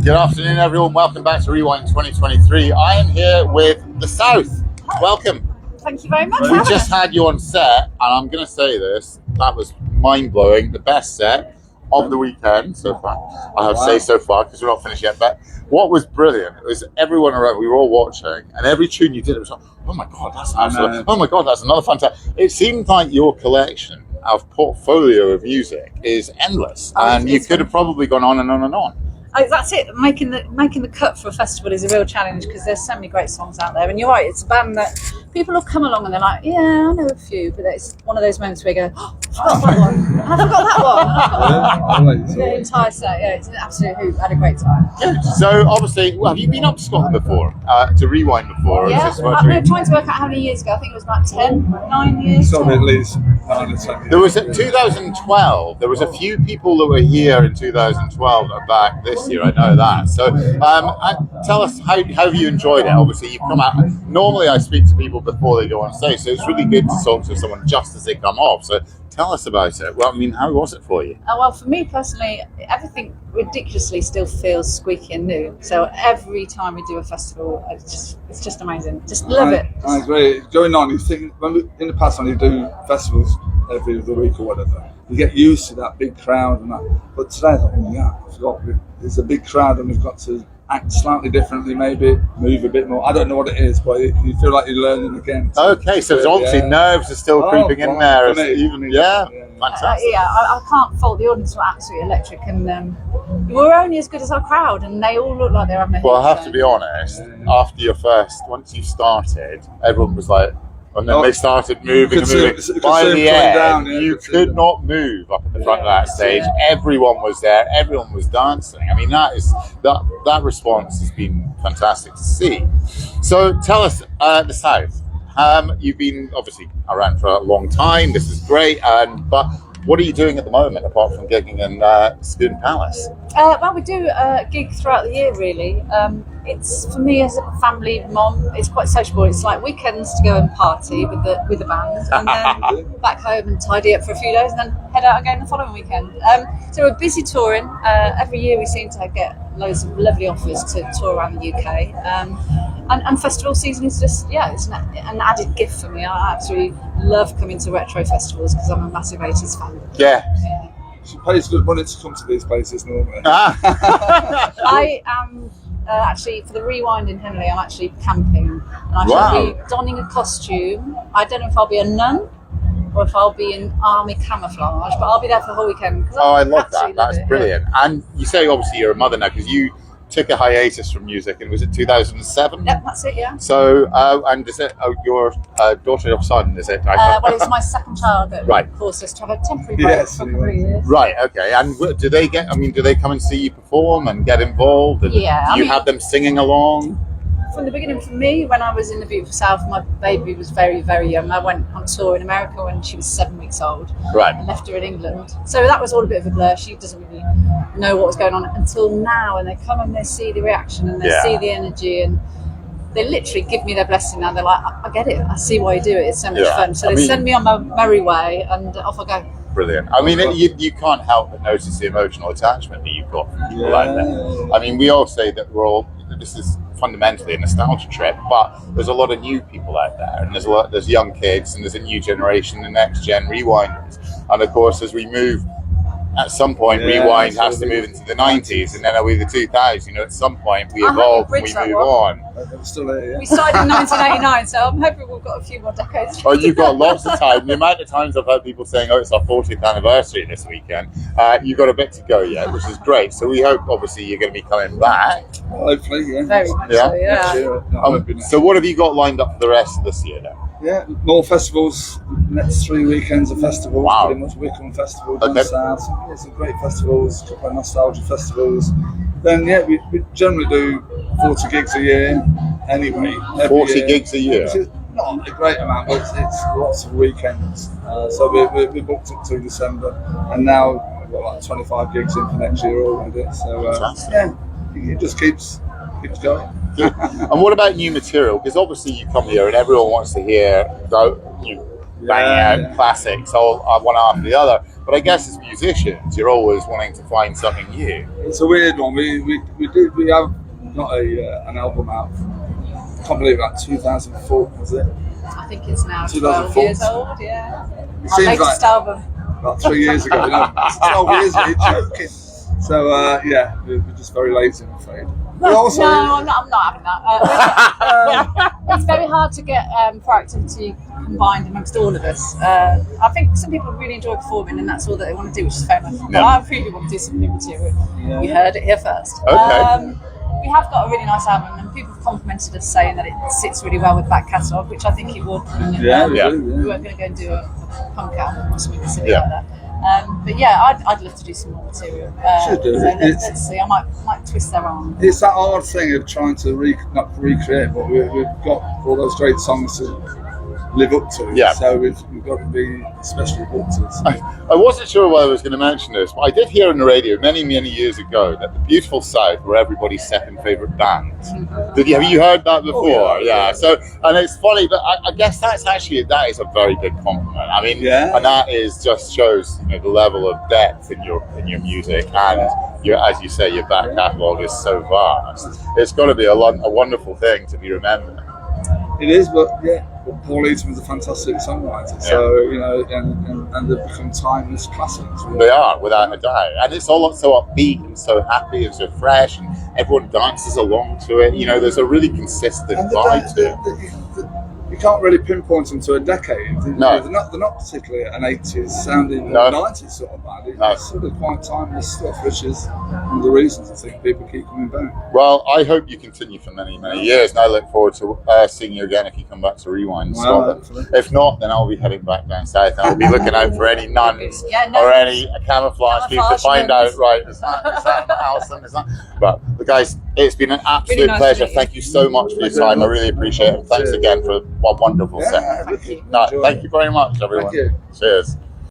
Good afternoon, everyone. Welcome back to Rewind 2023. I am here with the South. Welcome. Thank you very much. We just had you on set, and I'm going to say this, that was mind-blowing. The best set of the weekend so far. I have to say so far, because we're not finished yet. But what was brilliant was everyone around, we were all watching, and every tune you did, it was like, oh my God, that's absolutely, oh my God, that's another fantastic. It seemed like your collection of portfolio of music is endless, and you could have probably gone on and on and on. That's it. Making the cut for a festival is a real challenge because there's so many great songs out there. And you're right, it's a band that people will come along and they're like, yeah, I know a few, but it's one of those moments where you go, oh, I forgot that one. I forgot that one. The entire set, yeah, it's an absolute hoot. I had a great time. Good. So obviously, well, have you been up to Scotland before? To Rewind before? Yeah, I'm trying to work out how many years ago. I think it was about 9 years. So at least 9 or 10 years. There was 2012. There was a few people that were here in 2012 that are back this year. I know that. So tell us, how have you enjoyed it? Obviously, you've come out. Normally, I speak to people before they go on stage, so it's really good to talk to someone just as they come off. So tell us about it. Well, I mean, how was it for you? Well, for me personally, everything ridiculously still feels squeaky and new. So every time we do a festival, it's just amazing. Just love it. I agree. Going on, you think in the past when you do festivals every other week or whatever, you get used to that big crowd and that. But today, I thought, there's a big crowd and we've got to act slightly differently, maybe move a bit more. I don't know what it is, but you feel like you're learning again. Okay, so it's obviously nerves are still creeping in there. Fantastic. I can't fault the audience. Were absolutely electric, and we're only as good as our crowd, and they all look like they're having a hit. Well, I have to be honest. After once you started, everyone was like. And then they started moving and moving. By the end, you could not move up at the front of that stage. Everyone was there. Everyone was dancing. I mean, that response has been fantastic to see. So tell us, the South. You've been obviously around for a long time. This is great. But what are you doing at the moment, apart from gigging in Spoon Palace? Well, we do a gig throughout the year, really. It's for me as a family mom. It's quite sociable. It's like weekends to go and party with the band, and then back home and tidy up for a few days, and then head out again the following weekend. So we're busy touring. Every year we seem to get loads of lovely offers to tour around the UK. And festival season is just, it's an added gift for me. I absolutely love coming to retro festivals because I'm a massive 80s fan. Yeah. She pays good money to come to these places normally. I am actually, for the Rewind in Henley, I'm actually camping. And I shall be donning a costume. I don't know if I'll be a nun or if I'll be in army camouflage, but I'll be there for the whole weekend. I love that. That's brilliant. Yeah. And you say obviously you're a mother now because you took a hiatus from music, and was it 2007? Yep, that's it, yeah. So, and is it your daughter or son, is it? Well, it's my second child that caused us to have a temporary break for 3 years. Right, okay. And do they come and see you perform and get involved? And do you have them singing along? From the beginning, for me, when I was in the beautiful South, my baby was very, very young. I went on tour in America when she was 7 weeks old. Right. And left her in England. So that was all a bit of a blur. She doesn't really know what was going on until now, and they come and they see the reaction and they see the energy, and they literally give me their blessing now. They're like, I get it. I see why you do it. It's so much fun. So they send me on my merry way, and off I go. Brilliant. I mean, you can't help but notice the emotional attachment that you've got from people out there. I mean, we all say that this is fundamentally a nostalgia trip, but there's a lot of new people out there, and there's young kids, and there's a new generation, the next gen rewinders. And of course, as we move, at some point, Rewind has to move into the 90s, and then it'll be the 2000s. At some point, we evolve and we move on. Still there, We started in 1989, so I'm hoping we've got a few more decades. Oh, you've got lots of time. The amount of times I've heard people saying, it's our 40th anniversary this weekend. You've got a bit to go yet, which is great. So we hope, obviously, you're going to be coming back. Hopefully, yeah. Very much so, yeah. So what have you got lined up for the rest of this year then? Yeah, more festivals. Next 3 weekends of festivals. Wow. Pretty much Wycombe Festival down south. Some great festivals, a couple of nostalgia festivals. Then we generally do 40 gigs a year anyway. 40 gigs a year? Which is not a great amount, but it's lots of weekends. So we booked up to December, and now we've got like 25 gigs in for next year already. So it just keeps going. And what about new material? Because obviously you come here and everyone wants to hear you banging out classics all one after the other. But I guess as musicians, you're always wanting to find something new. It's a weird one. We have got an album out. I can't believe that 2004 was it? I think it's now 12 2004. years old. Yeah, It my seems latest like album. about 3 years ago. No, it's 12 years ago. You're joking. So yeah, we're just very lazy, I'm afraid. We also, No, I'm not having that. It's very hard to get proactivity combined amongst all of us. I think some people really enjoy performing, and that's all that they want to do, which is fair enough. But Yeah. I really want to do some new material. Yeah. You heard it here first. Okay. We have got a really nice album, and people have complimented us saying that it sits really well with back catalogue, which I think it would. yeah, we Yeah. do, We yeah. weren't going to go and do a punk album or something silly Yeah. like that. But yeah, I'd love to do some more material. Should do. So It's- let's see. I might twist their arm. It's that hard thing of trying to not recreate, but we've got all those great songs to live up to. Yeah. So we've got to be especially booked to. I wasn't sure whether I was going to mention this, but I did hear on the radio many, many years ago that the Beautiful South were everybody's second favourite band. Have you heard that before? Yeah. So, and it's funny, but I guess that is a very big compliment. I mean, Yeah. and that just shows the level of depth in your music, and as you say, your back catalogue is so vast. It's got to be a wonderful thing to be remembered. It is, but yeah, but Paul Eaton was a fantastic songwriter. So and they've become timeless classics. Really. They are, without a doubt. And it's all so upbeat and so happy and so fresh, and everyone dances along to it. There's a really consistent And vibe to it. you can't really pinpoint them to a decade. No. They're not particularly an 80s sounding No. or 90s sort of band. It's No. sort of quite timeless stuff, which is one of the reasons I think people keep coming back. Well, I hope you continue for many, many years, and I look forward to seeing you again if you come back to Rewind in Well, Scotland. hopefully. If not, then I'll be heading back down south, and I'll be looking out for any nuns Yeah, no. or any camouflage people to Camouflage find nuns. out, right, is that Alison? Is that? But, guys, it's been an absolute Really nice to pleasure. meet you. Thank you so much for your Thank you. time. I really appreciate it. Thanks again for a wonderful set. Yeah, Thank you. No, enjoy thank it. you very much, everyone. Thank you. Cheers.